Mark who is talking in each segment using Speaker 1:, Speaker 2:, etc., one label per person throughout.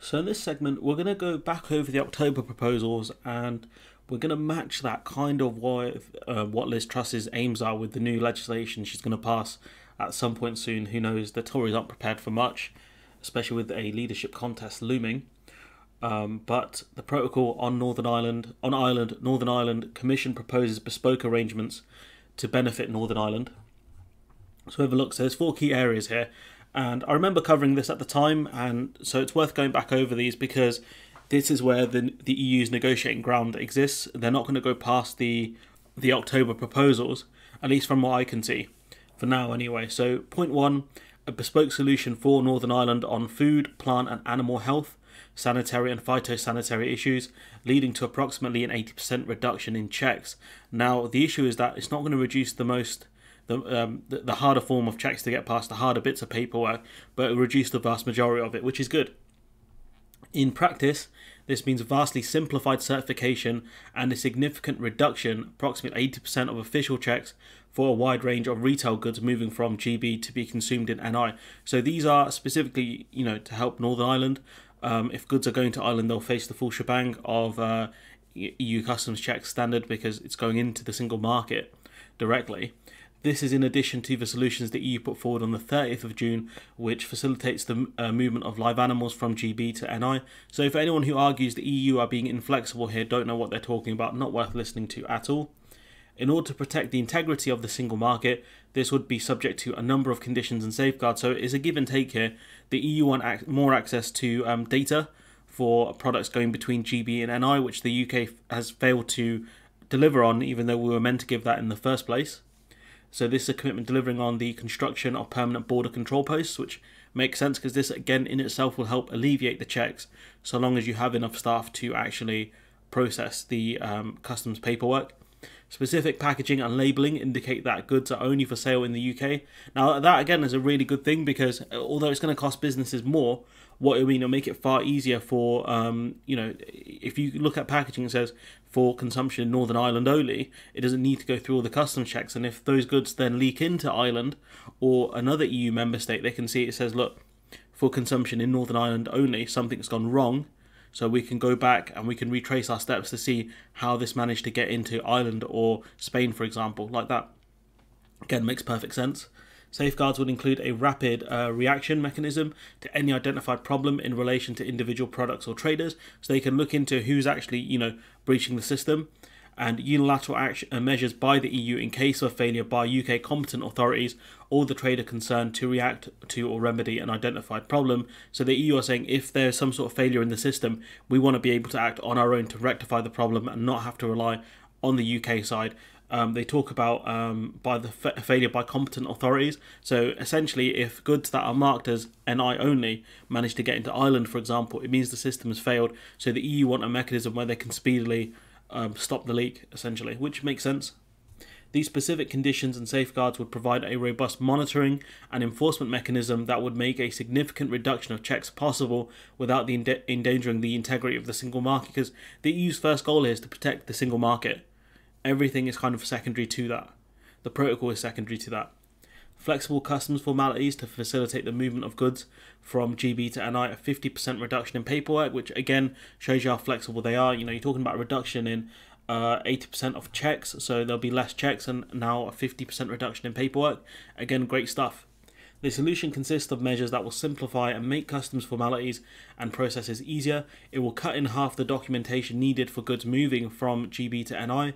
Speaker 1: So in this segment, we're going to go back over the October proposals and we're going to match that kind of what Liz Truss's aims are with the new legislation she's going to pass at some point soon. Who knows? The Tories aren't prepared for much, especially with a leadership contest looming. But the protocol on Northern Ireland Commission proposes bespoke arrangements to benefit Northern Ireland. So have a look. So there's four key areas here. And I remember covering this at the time, and so it's worth going back over these because this is where the EU's negotiating ground exists. They're not going to go past the October proposals, at least from what I can see, for now anyway. So point one, a bespoke solution for Northern Ireland on food, plant and animal health, sanitary and phytosanitary issues, leading to approximately an 80% reduction in checks. Now, the issue is that it's not going to reduce the harder form of checks to get past, the harder bits of paperwork, but it will reduce the vast majority of it, which is good. In practice, this means vastly simplified certification and a significant reduction, approximately 80% of official checks for a wide range of retail goods moving from GB to be consumed in NI. So these are specifically, to help Northern Ireland. If goods are going to Ireland, they'll face the full shebang of EU customs checks standard because it's going into the single market directly. This is in addition to the solutions the EU put forward on the 30th of June, which facilitates the movement of live animals from GB to NI. So for anyone who argues the EU are being inflexible here, don't know what they're talking about, not worth listening to at all. In order to protect the integrity of the single market, this would be subject to a number of conditions and safeguards. So it is a give and take here. The EU want more access to data for products going between GB and NI, which the UK has failed to deliver on, even though we were meant to give that in the first place. So this is a commitment delivering on the construction of permanent border control posts, which makes sense because this again in itself will help alleviate the checks so long as you have enough staff to actually process the customs paperwork. Specific packaging and labelling indicate that goods are only for sale in the UK. Now that again is a really good thing because although it's going to cost businesses more, what it will mean, it'll make it far easier for, if you look at packaging, it says for consumption in Northern Ireland only, it doesn't need to go through all the customs checks. And if those goods then leak into Ireland or another EU member state, they can see it says, look, for consumption in Northern Ireland only, something's gone wrong. So we can go back and we can retrace our steps to see how this managed to get into Ireland or Spain, for example, like that. Again, makes perfect sense. Safeguards would include a rapid reaction mechanism to any identified problem in relation to individual products or traders, so they can look into who's actually, breaching the system, and unilateral measures by the EU in case of failure by UK competent authorities or the trader concerned to react to or remedy an identified problem. So the EU are saying if there's some sort of failure in the system, we want to be able to act on our own to rectify the problem and not have to rely on the UK side. They talk about by the failure by competent authorities. So essentially, if goods that are marked as NI only manage to get into Ireland, for example, it means the system has failed. So the EU want a mechanism where they can speedily stop the leak, essentially, which makes sense. These specific conditions and safeguards would provide a robust monitoring and enforcement mechanism that would make a significant reduction of checks possible without endangering the integrity of the single market, because the EU's first goal is to protect the single market. Everything is kind of secondary to that. The protocol is secondary to that. Flexible customs formalities to facilitate the movement of goods from GB to NI, a 50% reduction in paperwork, which again shows you how flexible they are. You're talking about a reduction in 80% of checks, so there'll be less checks and now a 50% reduction in paperwork. Again, great stuff. The solution consists of measures that will simplify and make customs formalities and processes easier. It will cut in half the documentation needed for goods moving from GB to NI.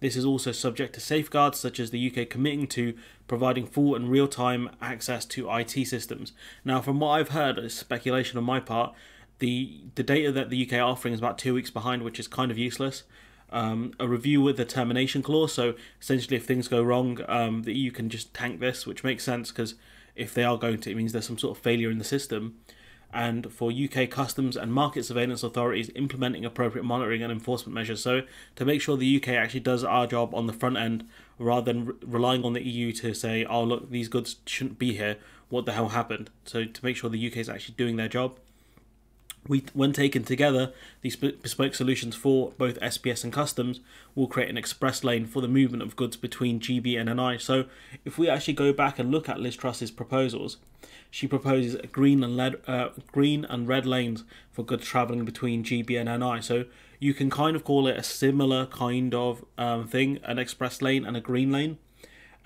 Speaker 1: This is also subject to safeguards such as the UK committing to providing full and real-time access to IT systems. Now, from what I've heard, it's speculation on my part, the data that the UK are offering is about 2 weeks behind, which is kind of useless. A review with a termination clause, so essentially if things go wrong, the EU can just tank this, which makes sense because if they are going to, it means there's some sort of failure in the system. And for UK customs and market surveillance authorities implementing appropriate monitoring and enforcement measures. So to make sure the UK actually does our job on the front end rather than relying on the EU to say, oh look, these goods shouldn't be here, what the hell happened? So to make sure the UK is actually doing their job. When taken together, these bespoke solutions for both SPS and customs will create an express lane for the movement of goods between GB and NI. So if we actually go back and look at Liz Truss's proposals, she proposes green and red lanes for goods travelling between GB and NI. So you can kind of call it a similar kind of thing, an express lane and a green lane,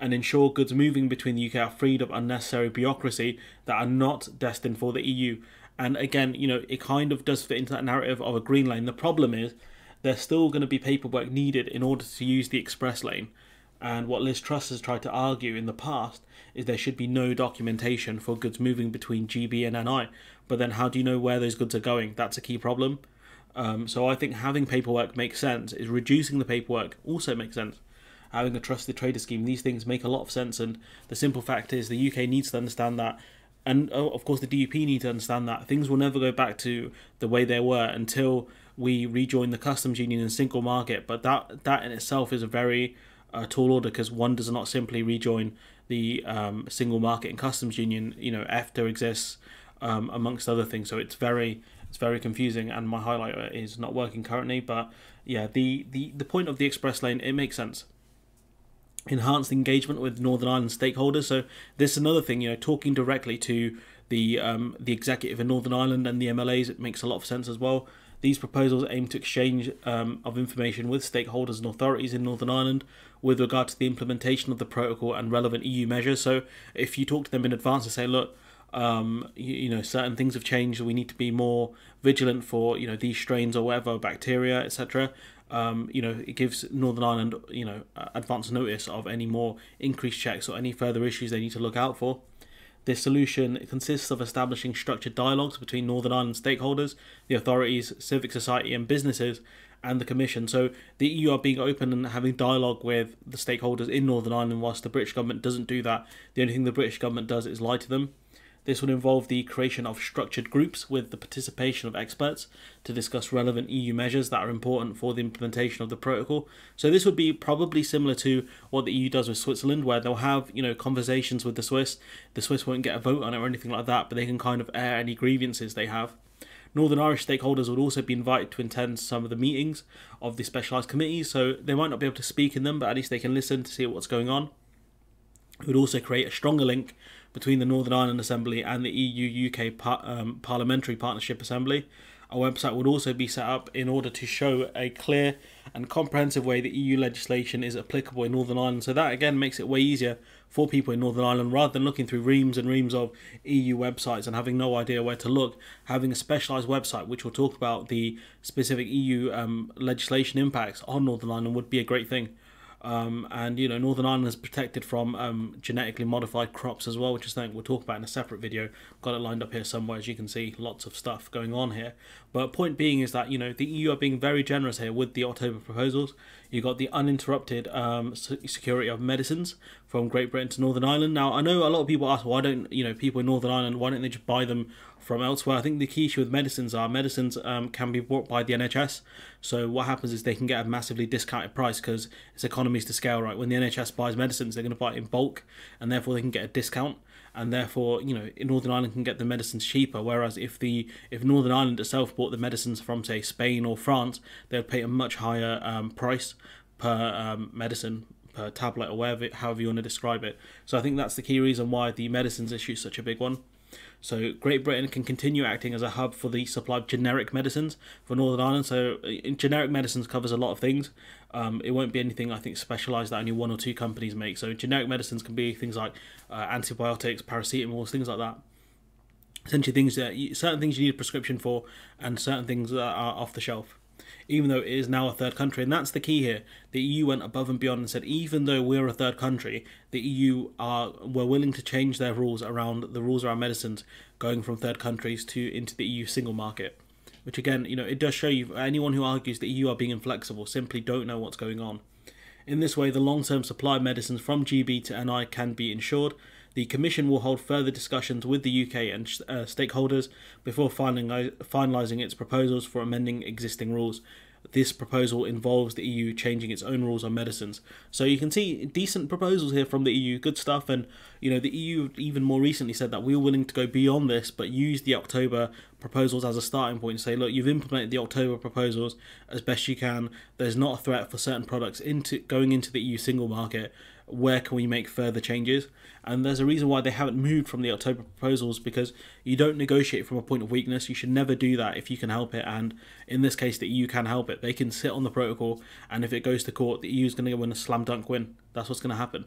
Speaker 1: and ensure goods moving between the UK are freed of unnecessary bureaucracy that are not destined for the EU. And again, it kind of does fit into that narrative of a green lane. The problem is there's still going to be paperwork needed in order to use the express lane. And what Liz Truss has tried to argue in the past is there should be no documentation for goods moving between GB and NI. But then how do you know where those goods are going? That's a key problem. So I think having paperwork makes sense. Is reducing the paperwork also makes sense. Having a trusted trader scheme, these things make a lot of sense. And the simple fact is the UK needs to understand that. And of course the DUP need to understand that things will never go back to the way they were until we rejoin the customs union and single market. But that in itself is a very tall order, because one does not simply rejoin the single market and customs union. EFTA exists amongst other things, so it's very confusing. And my highlighter is not working currently. But yeah, the point of the express lane, it makes sense. Enhance the engagement with Northern Ireland stakeholders. So this is another thing, talking directly to the executive in Northern Ireland and the MLAs, it makes a lot of sense as well. These proposals aim to exchange of information with stakeholders and authorities in Northern Ireland with regard to the implementation of the protocol and relevant EU measures. So if you talk to them in advance and say, look, certain things have changed, we need to be more vigilant for these strains or whatever, bacteria, etc. It gives Northern Ireland advance notice of any more increased checks or any further issues they need to look out for. This solution consists of establishing structured dialogues between Northern Ireland stakeholders, the authorities, civic society and businesses, and the Commission. So the EU are being open and having dialogue with the stakeholders in Northern Ireland, whilst the British government doesn't do that. The only thing the British government does is lie to them. This would involve the creation of structured groups with the participation of experts to discuss relevant EU measures that are important for the implementation of the protocol. So this would be probably similar to what the EU does with Switzerland, where they'll have conversations with the Swiss. The Swiss won't get a vote on it or anything like that, but they can kind of air any grievances they have. Northern Irish stakeholders would also be invited to attend some of the meetings of the specialised committees, so they might not be able to speak in them, but at least they can listen to see what's going on. It would also create a stronger link between the Northern Ireland Assembly and the EU-UK Parliamentary Partnership Assembly. A website would also be set up in order to show a clear and comprehensive way that EU legislation is applicable in Northern Ireland. So that again makes it way easier for people in Northern Ireland, rather than looking through reams and reams of EU websites and having no idea where to look. Having a specialised website which will talk about the specific EU legislation impacts on Northern Ireland would be a great thing. Northern Ireland is protected from genetically modified crops as well, which is something we'll talk about in a separate video. Got it lined up here somewhere, as you can see, lots of stuff going on here. But point being is that, the EU are being very generous here with the October proposals. You got the uninterrupted security of medicines from Great Britain to Northern Ireland. Now, I know a lot of people ask, why don't, people in Northern Ireland, why don't they just buy them from elsewhere? I think the key issue with medicines can be bought by the NHS. So what happens is they can get a massively discounted price because it's economies to scale, right? When the NHS buys medicines, they're going to buy it in bulk, and therefore they can get a discount. And therefore, Northern Ireland can get the medicines cheaper. Whereas if Northern Ireland itself bought the medicines from, say, Spain or France, they would pay a much higher price per medicine, per tablet, or however you want to describe it. So I think that's the key reason why the medicines issue is such a big one. So Great Britain can continue acting as a hub for the supply of generic medicines for Northern Ireland. So generic medicines covers a lot of things. It won't be anything, I think, specialised that only one or two companies make. So generic medicines can be things like antibiotics, paracetamol, things like that. Essentially certain things you need a prescription for, and certain things that are off the shelf. Even though it is now a third country, and that's the key here. The EU went above and beyond and said, even though we're a third country, the EU were willing to change their rules around medicines going from third countries into the EU single market. Which again, it does show you, anyone who argues the EU are being inflexible simply don't know what's going on. In this way, the long-term supply of medicines from GB to NI can be ensured. The Commission will hold further discussions with the UK and stakeholders before finalising its proposals for amending existing rules. this proposal involves the EU changing its own rules on medicines. So you can see decent proposals here from the EU, good stuff. And the EU even more recently said that we were willing to go beyond this, but use the October proposals as a starting point. Say, look, you've implemented the October proposals as best you can. There's not a threat for certain products going into the EU single market. Where can we make further changes? And there's a reason why they haven't moved from the October proposals, because you don't negotiate from a point of weakness. You should never do that if you can help it. And in this case, the EU can help it. They can sit on the protocol, and if it goes to court, the EU is going to win a slam dunk win. That's what's going to happen.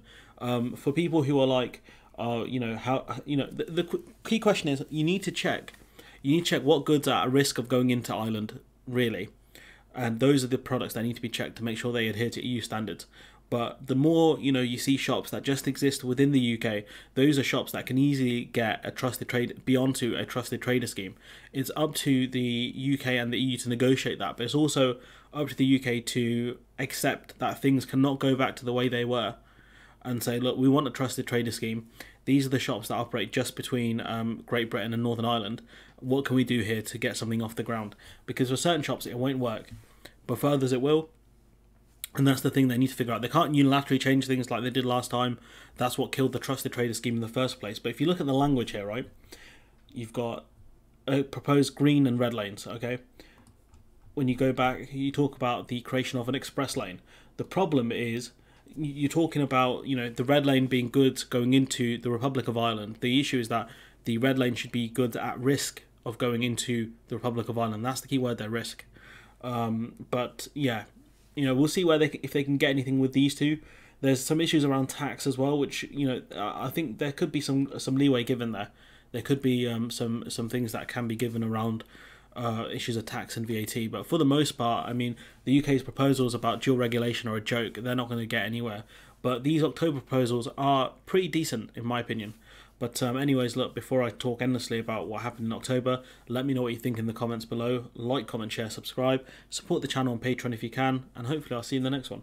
Speaker 1: For people who are like, the key question is you need to check. You need to check what goods are at risk of going into Ireland, really. And those are the products that need to be checked to make sure they adhere to EU standards. But the more you see shops that just exist within the UK, those are shops that can easily get a trusted trade beyond to a trusted trader scheme. It's up to the UK and the EU to negotiate that, but it's also up to the UK to accept that things cannot go back to the way they were, and say, look, we want a trusted trader scheme. These are the shops that operate just between Great Britain and Northern Ireland. What can we do here to get something off the ground? Because for certain shops it won't work, but for others it will. And that's the thing they need to figure out. They can't unilaterally change things like they did last time. That's what killed the trusted trader scheme in the first place. But if you look at the language here, right, you've got proposed green and red lanes, okay? When you go back, you talk about the creation of an express lane. The problem is you're talking about, the red lane being goods going into the Republic of Ireland. The issue is that the red lane should be goods at risk of going into the Republic of Ireland. That's the key word there, risk. But yeah, we'll see if they can get anything with these two. There's some issues around tax as well, which I think there could be some leeway given there. There could be some things that can be given around issues of tax and VAT. But for the most part, I mean, the UK's proposals about dual regulation are a joke. They're not going to get anywhere. But these October proposals are pretty decent, in my opinion. But anyways, look, before I talk endlessly about what happened in October, let me know what you think in the comments below. Like, comment, share, subscribe. Support the channel on Patreon if you can. And hopefully I'll see you in the next one.